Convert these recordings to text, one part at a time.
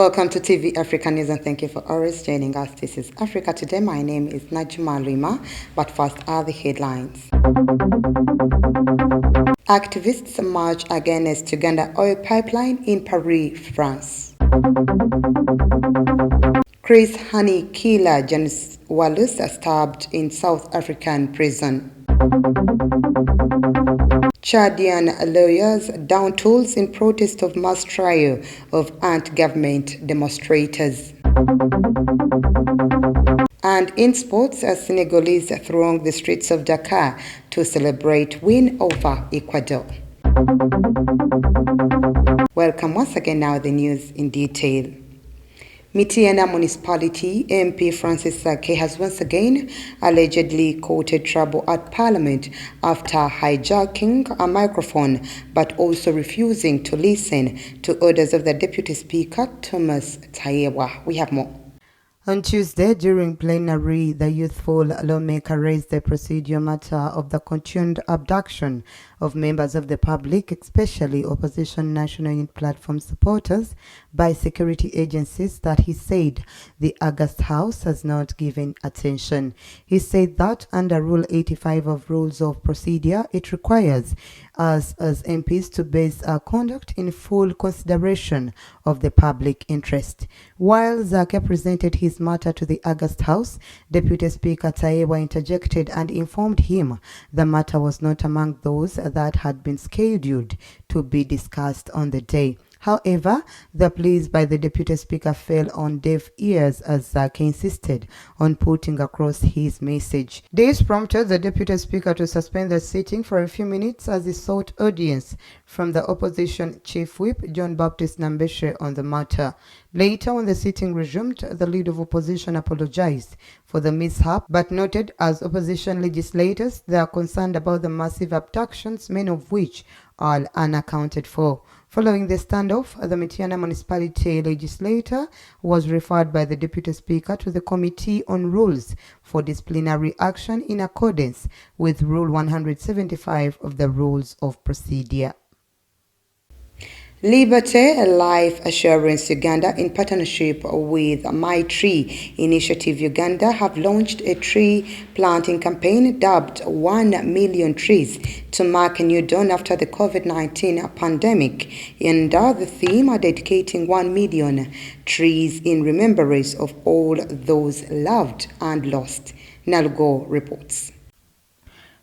Welcome to TV Africa News and thank you for always joining us. This is Africa Today. My name is Najma Lima, but first are the headlines. Activists march against Uganda oil pipeline in Paris, France. Chris Honey killer Janice Wallace stabbed in South African prison. Chadian lawyers down tools in protest of mass trial of anti-government demonstrators. And in sports, Senegalese throng the streets of Dakar to celebrate win over Ecuador. Welcome once again. Now the news in detail. Mityana Municipality MP Francis Sake has once again allegedly courted trouble at Parliament after hijacking a microphone but also refusing to listen to orders of the Deputy Speaker Thomas Tayewa. We have more. On Tuesday, during plenary, the youthful lawmaker raised the procedural matter of the continued abduction of members of the public, especially opposition National Unity Platform supporters, by security agencies that he said the August House has not given attention. He said that under Rule 85 of Rules of Procedure, it requires us as MPs to base our conduct in full consideration of the public interest. While Zake presented his matter to the August House, Deputy Speaker Tayewa interjected and informed him the matter was not among those that had been scheduled to be discussed on the day. However, the pleas by the Deputy Speaker fell on deaf ears as Zake insisted on putting across his message. This prompted the Deputy Speaker to suspend the sitting for a few minutes as he sought audience from the opposition Chief Whip John Baptist Nambeshe on the matter. Later, when the sitting resumed, the leader of opposition apologized for the mishap but noted as opposition legislators they are concerned about the massive abductions, many of which are unaccounted for. Following the standoff, the Mityana Municipality legislator was referred by the Deputy Speaker to the Committee on Rules for Disciplinary Action in accordance with Rule 175 of the Rules of Procedure. Liberty Life Assurance Uganda, in partnership with My Tree Initiative Uganda, have launched a tree planting campaign dubbed 1 Million Trees to mark a new dawn after the COVID-19 pandemic, under the theme of dedicating 1 million trees in remembrance of all those loved and lost. Nalgo reports.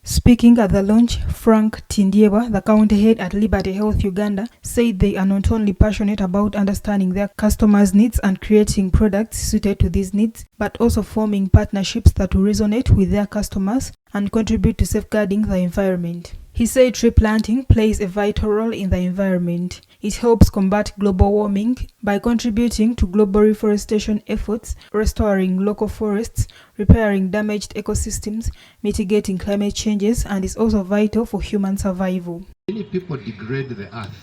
Speaking at the launch, Frank Tindiewa, the county head at Liberty Health Uganda, said they are not only passionate about understanding their customers' needs and creating products suited to these needs, but also forming partnerships that will resonate with their customers and contribute to safeguarding the environment. He said tree planting plays a vital role in the environment. It helps combat global warming by contributing to global reforestation efforts, restoring local forests, repairing damaged ecosystems, mitigating climate changes, and is also vital for human survival. Many people degrade the earth.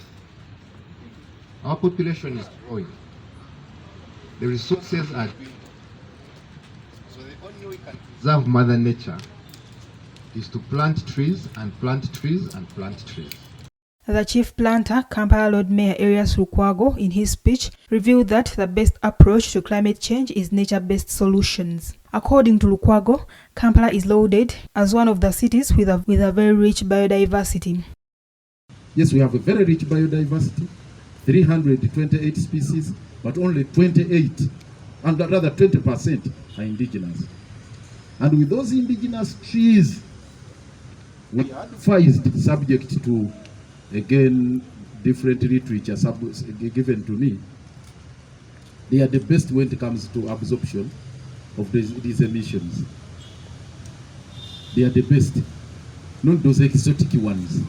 Our population is growing. The resources are dwindling. So the only way we can preserve Mother Nature is to plant trees and plant trees and plant trees. The chief planter, Kampala Lord Mayor Arias Lukwago, in his speech, revealed that the best approach to climate change is nature-based solutions. According to Lukwago, Kampala is lauded as one of the cities with a very rich biodiversity. Yes, we have a very rich biodiversity, 328 species, but only 28, and rather 20% are indigenous. And with those indigenous trees, we are advised, subject to, again, different literature given to me. They are the best when it comes to absorption of these emissions. They are the best, not those exotic ones.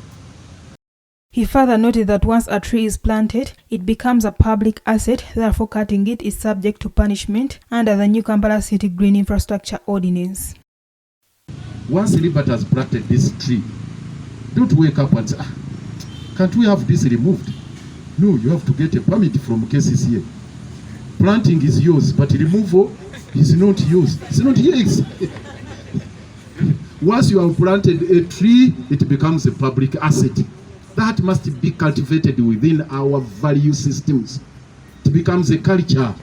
He further noted that once a tree is planted, it becomes a public asset, therefore cutting it is subject to punishment under the new Kampala City Green Infrastructure Ordinance. Once Liberty has planted this tree, don't wake up and say, can't we have this removed? No, you have to get a permit from KCCA. Planting is yours, but removal is not yours. It's not yours. Once you have planted a tree, it becomes a public asset. That must be cultivated within our value systems. it becomes a culture.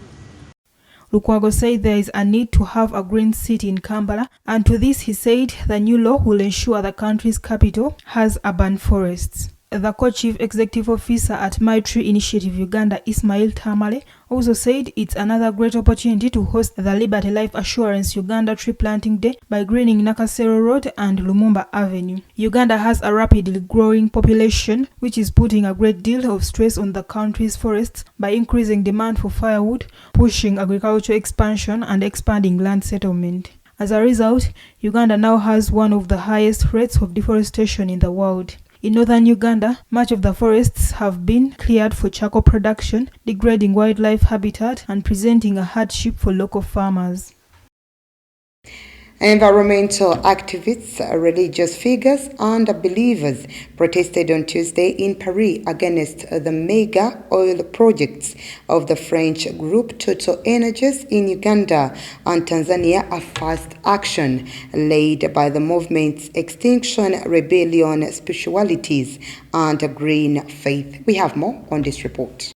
Lukwago said there is a need to have a green city in Kampala, and to this he said the new law will ensure the country's capital has urban forests. The co-chief executive officer at Maitri Initiative Uganda, Ismail Tamale, also said it's another great opportunity to host the Liberty Life Assurance Uganda Tree Planting Day by greening Nakasero Road and Lumumba Avenue. Uganda has a rapidly growing population, which is putting a great deal of stress on the country's forests by increasing demand for firewood, pushing agricultural expansion and expanding land settlement. As a result, Uganda now has one of the highest rates of deforestation in the world. In northern Uganda, much of the forests have been cleared for charcoal production, degrading wildlife habitat and presenting a hardship for local farmers. Environmental activists, religious figures, and believers protested on Tuesday in Paris against the mega oil projects of the French group TotalEnergies in Uganda and Tanzania, a fast action led by the movement's Extinction Rebellion Spiritualities and Green Faith. We have more on this report.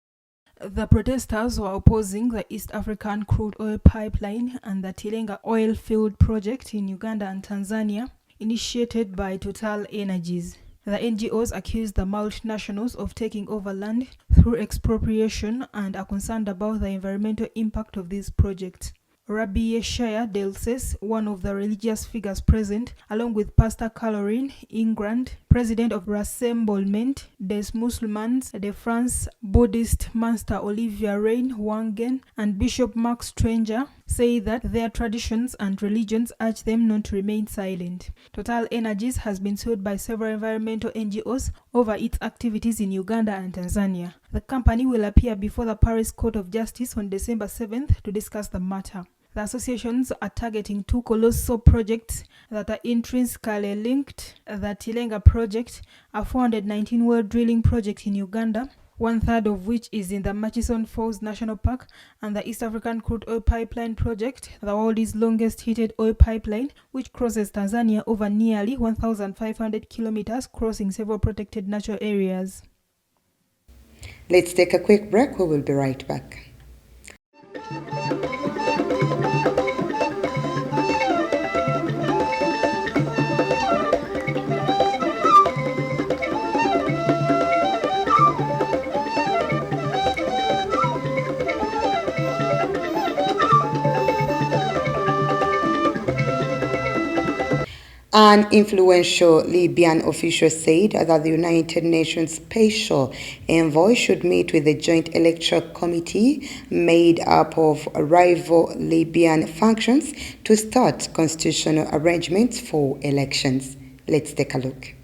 The protesters were opposing the East African crude oil pipeline and the Tilenga oil field project in Uganda and Tanzania, initiated by TotalEnergies. The NGOs accused the multinationals of taking over land through expropriation and are concerned about the environmental impact of these projects. Rabbi Yeshaya Delces, one of the religious figures present, along with Pastor Caroline Ingrand, president of Rassemblement des Musulmans de France, Buddhist Master Olivia Rain Wangen, and Bishop Mark Stranger, say that their traditions and religions urge them not to remain silent. TotalEnergies has been sued by several environmental NGOs over its activities in Uganda and Tanzania. The company will appear before the Paris Court of Justice on December 7th to discuss the matter. The associations are targeting two colossal projects that are intrinsically linked. The Tilenga project, a 419-well drilling project in Uganda, one-third of which is in the Murchison Falls National Park, and the East African Crude Oil Pipeline project, the world's longest heated oil pipeline, which crosses Tanzania over nearly 1,500 kilometers, crossing several protected natural areas. Let's take a quick break. We will be right back. An influential Libyan official said that the United Nations Special Envoy should meet with the Joint Electoral Committee made up of rival Libyan factions to start constitutional arrangements for elections. Let's take a look.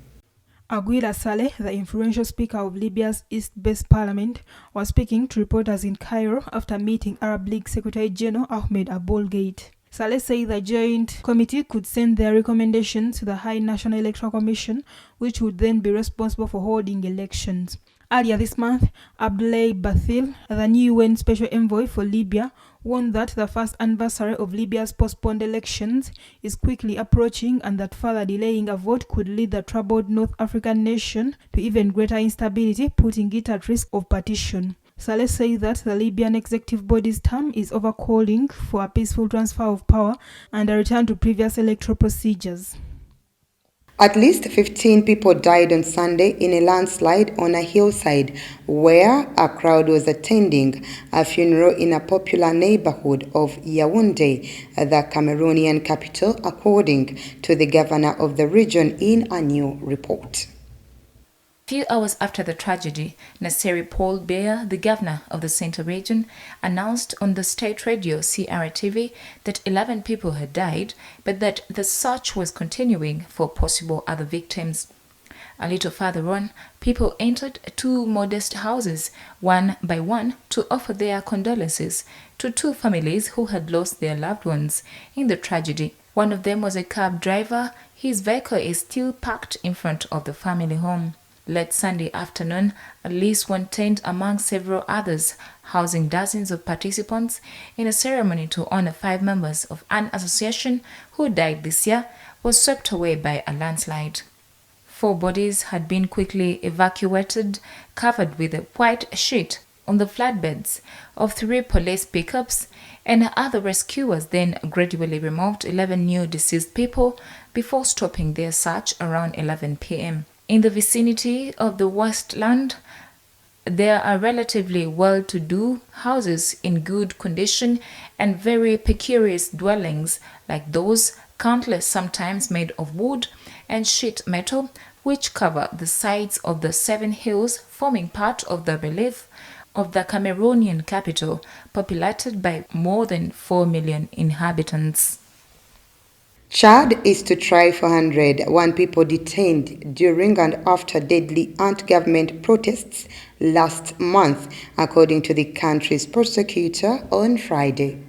Aguila Saleh, the influential speaker of Libya's East-based parliament, was speaking to reporters in Cairo after meeting Arab League Secretary General Ahmed Aboulgate. Saleh said the Joint Committee could send their recommendations to the High National Electoral Commission, which would then be responsible for holding elections. Earlier this month, Abdoulaye Bathil, the new UN Special Envoy for Libya, warned that the first anniversary of Libya's postponed elections is quickly approaching and that further delaying a vote could lead the troubled North African nation to even greater instability, putting it at risk of partition. Saleh said that the Libyan executive body's term is over, calling for a peaceful transfer of power and a return to previous electoral procedures. At least 15 people died on Sunday in a landslide on a hillside where a crowd was attending a funeral in a popular neighborhood of Yaoundé, the Cameroonian capital, according to the governor of the region in a new report. A few hours after the tragedy, Nasseri Paul Beyer, the governor of the Central Region, announced on the state radio CRTV that 11 people had died, but that the search was continuing for possible other victims. A little further on, people entered two modest houses, one by one, to offer their condolences to two families who had lost their loved ones in the tragedy. One of them was a cab driver. His vehicle is still parked in front of the family home. Late Sunday afternoon, at least one tent among several others, housing dozens of participants in a ceremony to honor 5 members of an association who died this year, was swept away by a landslide. 4 bodies had been quickly evacuated, covered with a white sheet on the flatbeds of 3 police pickups, and other rescuers then gradually removed 11 new deceased people before stopping their search around 11 p.m. In the vicinity of the Westland, there are relatively well-to-do houses in good condition and very precarious dwellings like those, countless sometimes made of wood and sheet metal, which cover the sides of the 7 hills forming part of the relief of the Cameroonian capital, populated by more than 4 million inhabitants. Chad is to try 401 people detained during and after deadly anti-government protests last month, according to the country's prosecutor on Friday.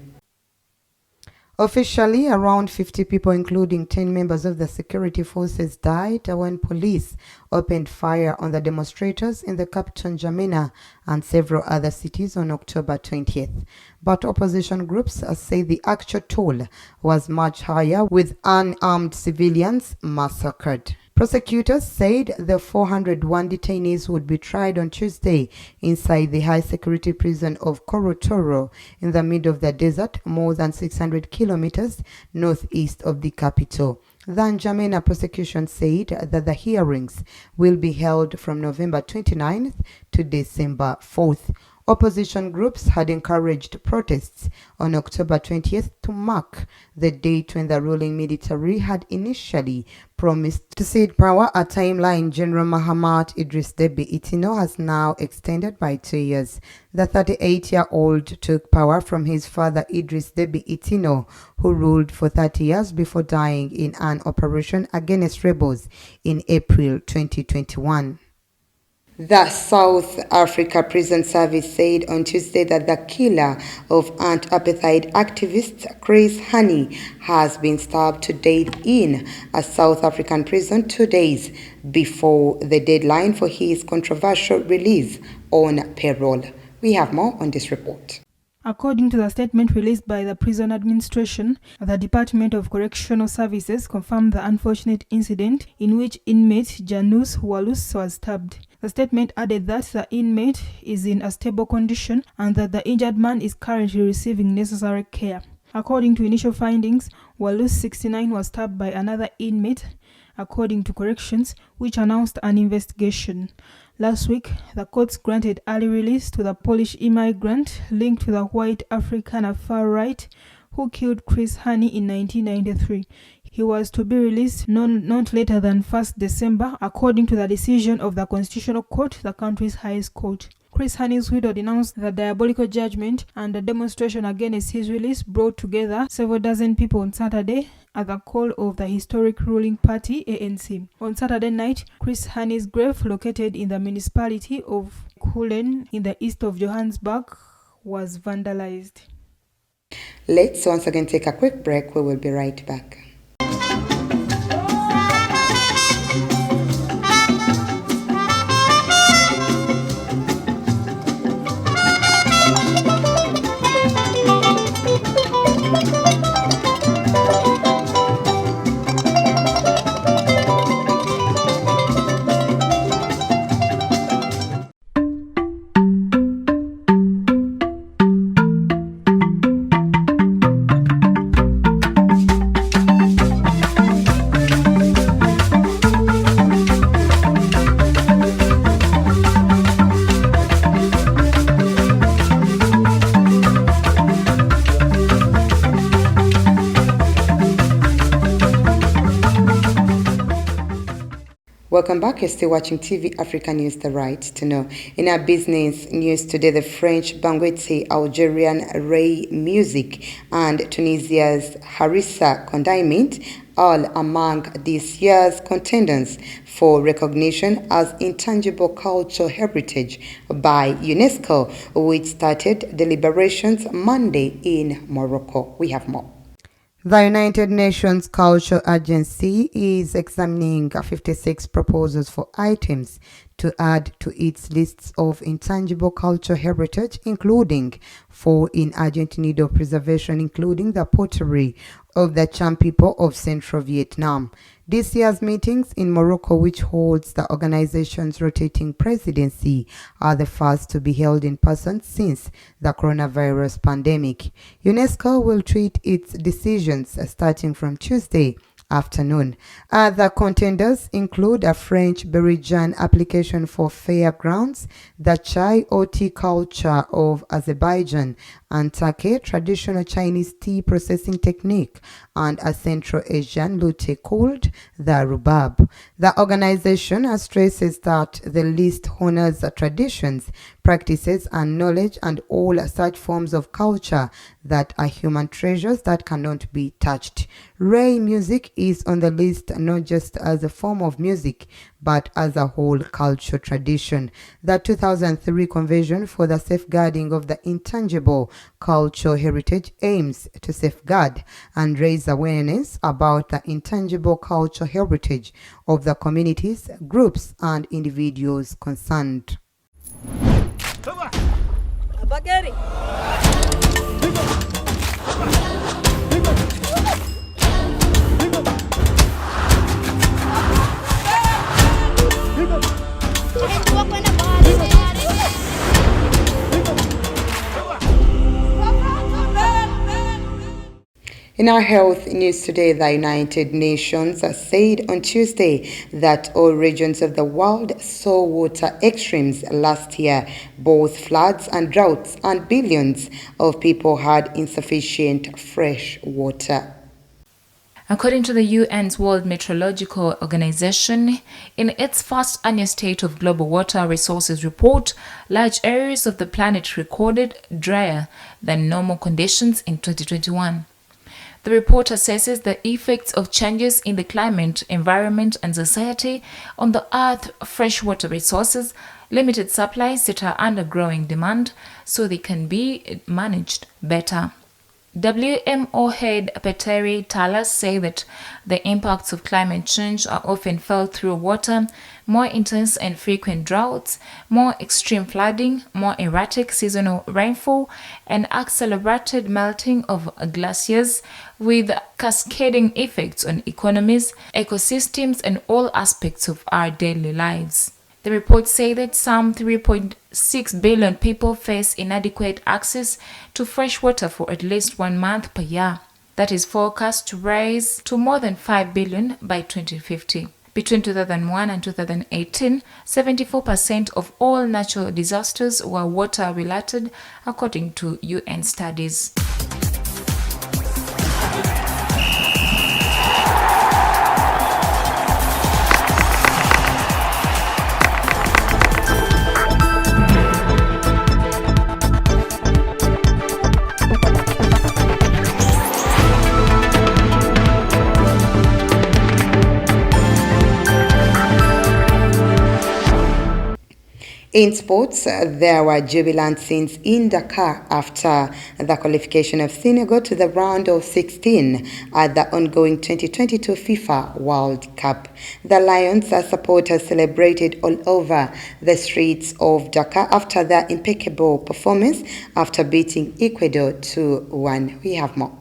Officially, around 50 people, including 10 members of the security forces, died when police opened fire on the demonstrators in the capital N'Djamena and several other cities on October 20th. But opposition groups say the actual toll was much higher, with unarmed civilians massacred. Prosecutors said the 401 detainees would be tried on Tuesday inside the high-security prison of Korotoro in the middle of the desert, more than 600 kilometers northeast of the capital. The N'Djamena prosecution said that the hearings will be held from November 29th to December 4th. Opposition groups had encouraged protests on October 20th to mark the date when the ruling military had initially promised to cede power. A timeline General Mahamat Idris Deby Itno has now extended by 2 years. The 38-year-old took power from his father Idris Deby Itno, who ruled for 30 years before dying in an operation against rebels in April 2021. The South Africa Prison Service said on Tuesday that the killer of anti-apartheid activist Chris Hani has been stabbed to death in a South African prison 2 days before the deadline for his controversial release on parole. We have more on this report. According to the statement released by the prison administration, the Department of Correctional Services confirmed the unfortunate incident in which inmate Janus Walus was stabbed. The statement added that the inmate is in a stable condition and that the injured man is currently receiving necessary care. According to initial findings, Walus, 69, was stabbed by another inmate, according to corrections, which announced an investigation. Last week, the courts granted early release to the Polish immigrant linked to the white African far-right who killed Chris Hani in 1993. He was to be released not later than 1st December, according to the decision of the Constitutional Court, the country's highest court. Chris Hani's widow denounced the diabolical judgment, and the demonstration against his release brought together several dozen people on Saturday at the call of the historic ruling party ANC. On Saturday night, Chris Hani's grave, located in the municipality of Kulen in the east of Johannesburg, was vandalized. Let's once again take a quick break. We will be right back. Welcome back. You're still watching TV Africa News, the right to know. In our business news today, the French Bangwete, Algerian Ray Music, and Tunisia's Harissa Condiment, all among this year's contenders for recognition as intangible cultural heritage by UNESCO, which started deliberations Monday in Morocco. We have more. The United Nations Culture Agency is examining 56 proposals for items to to add to its lists of intangible cultural heritage, including 4 in urgent need of preservation, including the pottery of the Cham people of Central Vietnam. This year's meetings in Morocco, which holds the organization's rotating presidency, are the first to be held in person since the coronavirus pandemic. UNESCO will treat its decisions starting from Tuesday afternoon. Other contenders include a French Berrijan application for fairgrounds, the chai or tea culture of Azerbaijan, and Take, traditional Chinese tea processing technique, and a Central Asian lute called the rubab. The organization stresses that the list honors traditions, practices, and knowledge, and all such forms of culture that are human treasures that cannot be touched. Ray music is on the list not just as a form of music, but as a whole cultural tradition. The 2003 Convention for the Safeguarding of the Intangible Cultural Heritage aims to safeguard and raise awareness about the intangible cultural heritage of the communities, groups, and individuals concerned. In our health news today, the United Nations said on Tuesday that all regions of the world saw water extremes last year, both floods and droughts, and billions of people had insufficient fresh water. According to the UN's World Meteorological Organization, in its first annual State of Global Water Resources report, large areas of the planet recorded drier than normal conditions in 2021. The report assesses the effects of changes in the climate, environment, and society on the Earth's freshwater resources, limited supplies that are under growing demand, so they can be managed better. WMO head Petteri Talas say that the impacts of climate change are often felt through water, more intense and frequent droughts, more extreme flooding, more erratic seasonal rainfall, and accelerated melting of glaciers, with cascading effects on economies, ecosystems, and all aspects of our daily lives. The reports say that some 3.6 billion people face inadequate access to fresh water for at least 1 month per year. That is forecast to rise to more than 5 billion by 2050. Between 2001 and 2018, 74% of all natural disasters were water-related, according to UN studies. In sports, there were jubilant scenes in Dakar after the qualification of Senegal to the round of 16 at the ongoing 2022 FIFA World Cup. The Lions' supporters celebrated all over the streets of Dakar after their impeccable performance after beating Ecuador 2-1. We have more.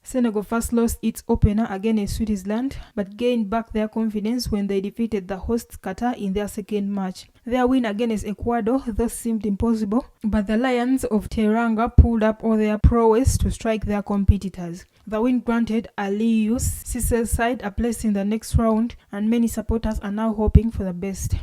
Senegal first lost its opener against Switzerland, but gained back their confidence when they defeated the hosts Qatar in their second match. Their win against Ecuador thus seemed impossible, but the Lions of Teranga pulled up all their prowess to strike their competitors. The win granted Aliou Cissé's side a place in the next round, and many supporters are now hoping for the best.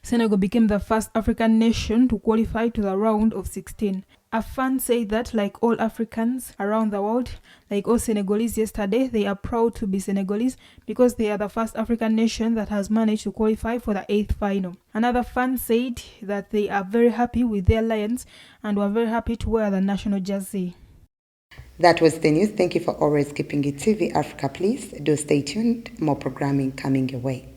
Senegal became the first African nation to qualify to the round of 16. A fan said that, like all Africans around the world, like all Senegalese yesterday, they are proud to be Senegalese because they are the first African nation that has managed to qualify for the 8th final. Another fan said that they are very happy with their Lions and were very happy to wear the national jersey. That was the news. Thank you for always keeping it TV Africa. Please do stay tuned. More programming coming your way.